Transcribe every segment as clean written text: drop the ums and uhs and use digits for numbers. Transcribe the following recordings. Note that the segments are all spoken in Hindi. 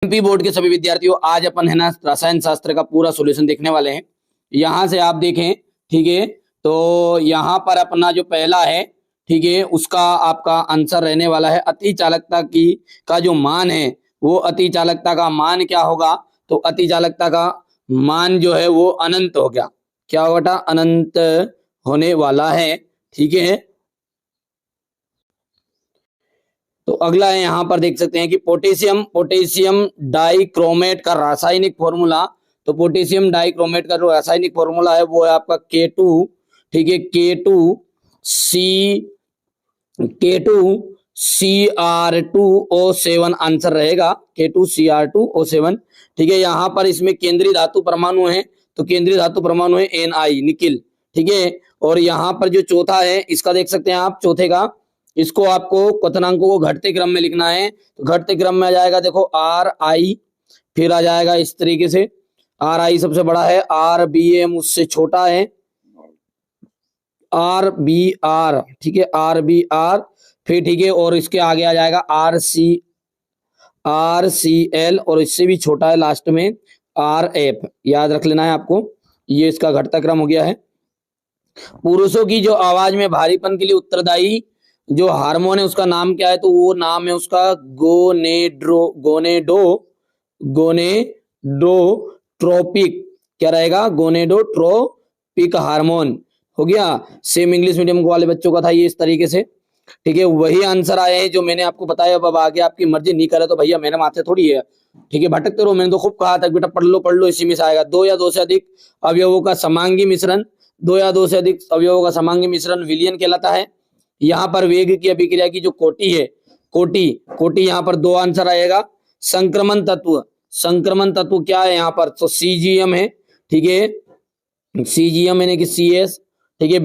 एमपी बोर्ड के सभी विद्यार्थियों, आज अपन है ना रसायन शास्त्र का पूरा सॉल्यूशन देखने वाले हैं। यहां से आप देखें, ठीक है, तो यहां पर अपना जो पहला है, ठीक है, उसका आपका आंसर रहने वाला है अति चालकता की का जो मान है वो अति चालकता का मान क्या होगा। तो अति चालकता का मान जो है वो अनंत हो गया, क्या होगा बेटा, अनंत होने वाला है। ठीक है, तो अगला है, यहां पर देख सकते हैं कि पोटेशियम डाइक्रोमेट का रासायनिक फॉर्मूला। तो पोटेशियम डाइक्रोमेट का जो रासायनिक फॉर्मूला है वो है आपका K2, ठीक है, K2Cr2O7 आंसर रहेगा, K2Cr2O7। ठीक है, यहां पर इसमें केंद्रीय धातु परमाणु है, तो केंद्रीय धातु परमाणु है Ni, निकिल। ठीक है, और यहां पर जो चौथा है इसका देख सकते हैं आप, चौथे का इसको आपको क्वथनांकों को घटते क्रम में लिखना है। तो घटते क्रम में आ जाएगा, देखो Ri, फिर आ जाएगा इस तरीके से, Ri सबसे बड़ा है, Rba उससे छोटा है, Rbr, ठीक है, Rbr, फिर ठीक है, और इसके आगे आ जाएगा Rcl, और इससे भी छोटा है लास्ट में Rf। याद रख लेना है आपको, ये इसका घटता क्रम हो गया है। पुरुषों की जो आवाज में भारीपन के लिए उत्तरदायी जो हार्मोन है उसका नाम क्या है, तो वो नाम है उसका गोनेडोट्रोपिक, क्या रहेगा, गोनेडोट्रोपिक हार्मोन हो गया। सेम इंग्लिश मीडियम वाले बच्चों का था ये इस तरीके से। ठीक है, वही आंसर आए हैं जो मैंने आपको बताया। अब आगे आपकी मर्जी नहीं करे तो भैया मेरे माथे थोड़ी है, ठीक है, भटकते रहो। मैंने तो खूब कहा था बेटा पढ़ लो, इसी में से आएगा। दो या दो से अधिक अवयवों का समांगी मिश्रण, दो या दो से अधिक अवयवों का समांगी मिश्रण विलयन कहलाता है। यहाँ पर वेग की अभिक्रिया की जो कोटि है, कोटि यहाँ पर दो आंसर आएगा। संक्रमण तत्व क्या है यहाँ पर, तो सीजीएम है, ठीक है, सीजीएम यानी कि CS। ठीक है,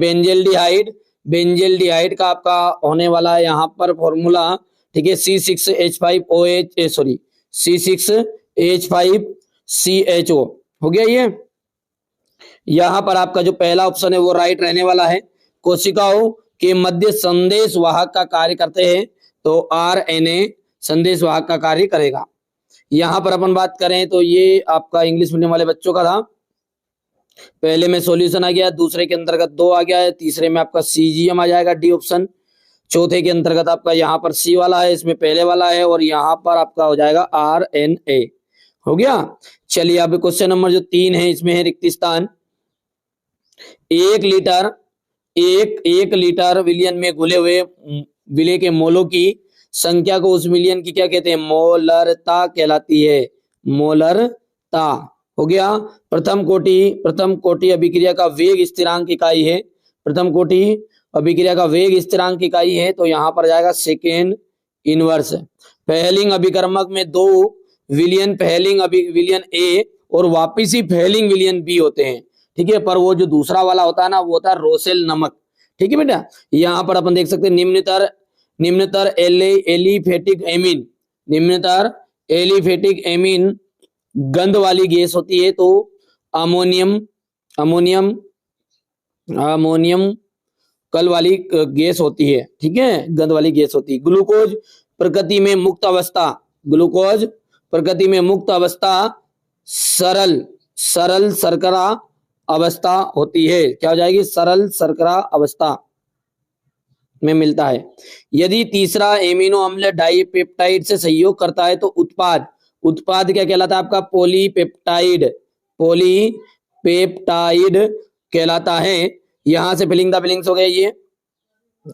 बेंजेल्डिहाइड का आपका होने वाला है यहाँ पर फॉर्मूला, ठीक है, C6H5CHO हो गया ये। यहाँ पर आपका जो पहला ऑप्शन है वो राइट रहने वाला है। कोशिकाओं के मध्य संदेश वाहक का कार्य करते हैं, तो RNA संदेश वाहक का कार्य करेगा। यहां पर अपन बात करें तो ये आपका इंग्लिश मीडियम वाले बच्चों का था। पहले में सॉल्यूशन आ गया, दूसरे के अंतर्गत 2 आ गया है, तीसरे में आपका CGM आ जाएगा, D ऑप्शन। चौथे के अंतर्गत आपका यहाँ पर C वाला है, इसमें पहले वाला है, और यहाँ पर आपका हो जाएगा RNA हो गया। चलिए अब क्वेश्चन नंबर जो 3 है इसमें है रिक्त स्थान। एक लीटर विलियन में घुले हुए विलेय के मोलों की संख्या को उस मिलियन की क्या कहते हैं, मोलरता कहलाती है, मोलरता हो गया। प्रथम कोटि अभिक्रिया का वेग स्थिरांक इकाई है, प्रथम कोटि अभिक्रिया का वेग स्थिरांक इकाई है, तो यहां पर जाएगा सेकेंड इनवर्स। पहलिंग अभिकर्मक में 2 विलियन विलियन A और वापिसी पहलिंग विलियन B होते हैं, ठीक है, पर वो जो दूसरा वाला होता है ना वो होता है रोसेल नमक। ठीक है बेटा, यहाँ पर अपन देख सकते हैं निम्नतर एलिफेटिक एमीन गंध वाली गैस होती है, तो अमोनियम कल वाली गैस होती है, ठीक है, गंध वाली गैस होती है। ग्लूकोज प्रकृति में मुक्त अवस्था सरल शर्करा अवस्था होती है, क्या हो जाएगी, सरल शर्करा अवस्था में मिलता है। यदि तीसरा एमिनो अम्ल डाइपेप्टाइड से सहयोग करता है तो उत्पाद क्या कहलाता है आपका, पॉलीपेप्टाइड कहलाता है। यहां से फिलिंग द ब्लैंक्स हो गए ये।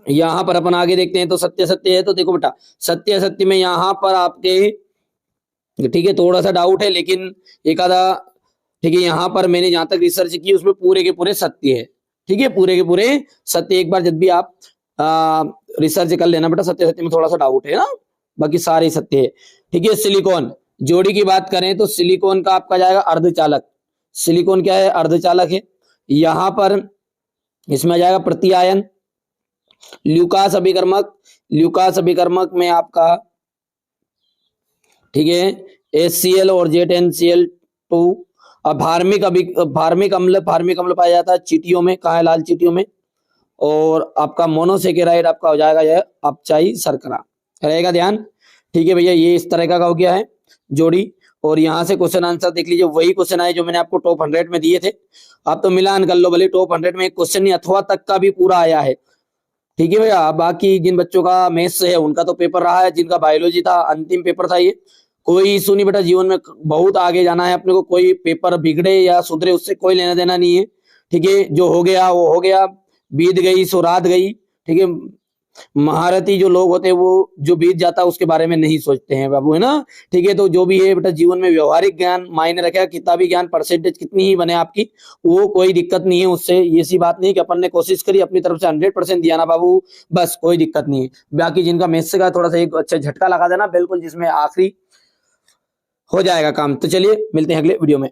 यहां पर अपन आगे देखते हैं तो सत्य है, तो देखो बेटा सत्य में यहां पर आपके, ठीक है, थोड़ा सा डाउट है लेकिन एक आधा, ठीक है, यहां पर मैंने जहां तक रिसर्च की उसमें पूरे के पूरे सत्य है, ठीक है, पूरे के पूरे सत्य। एक बार जब भी आप रिसर्च कर लेना बेटा, सत्य में थोड़ा सा डाउट है ना, बाकी सारे सत्य है। ठीक है, सिलिकॉन जोड़ी की बात करें तो सिलिकॉन का आपका जाएगा अर्धचालक। सिलिकॉन क्या है, अर्धचालक है। यहां पर इसमें आ जाएगा प्रत्यायन। ल्यूकास अभिकर्मक में आपका, ठीक है, HCl और ZnCl2। अब फार्मिक अम्ल पाया जाता है चींटियों में, कहाँ है, लाल चींटियों में। और आपका मोनोसेकेराइड आपका हो जाएगा यह अपचाई शर्करा, रहेगा ध्यान। ठीक है भैया, ये इस तरह का हो गया है। जोड़ी और यहाँ से क्वेश्चन आंसर देख लीजिए, वही क्वेश्चन आए जो मैंने आपको टॉप 100 में दिए थे। अब तो मिलान कर लो, भले टॉप 100 में एक क्वेश्चन नहीं अथवा तक का भी पूरा आया है। ठीक है भैया, बाकी जिन बच्चों का मैथ्स है उनका तो पेपर रहा है, जिनका बायोलॉजी था अंतिम पेपर था ये, कोई इशू नहीं बेटा, जीवन में बहुत आगे जाना है अपने को, कोई पेपर बिगड़े या सुधरे उससे कोई लेना देना नहीं है। ठीक है, जो हो गया वो हो गया, बीत गई सो रात गई। ठीक है, महारथी जो लोग होते हैं वो जो बीत जाता है उसके बारे में नहीं सोचते हैं बाबू, है ना। ठीक है, तो जो भी है बेटा जीवन में व्यवहारिक ज्ञान मायने रखेगा, किताबी ज्ञान परसेंटेज कितनी ही बने आपकी वो कोई दिक्कत नहीं है उससे। ये सी बात नहीं कि अपन ने कोशिश करी अपनी तरफ से 100% दिया ना बाबू, बस कोई दिक्कत नहीं है। बाकी जिनका मैथ्स का थोड़ा सा एक अच्छा झटका लगा देना बिल्कुल, जिसमें आखिरी हो जाएगा काम। तो चलिए मिलते हैं अगले वीडियो में।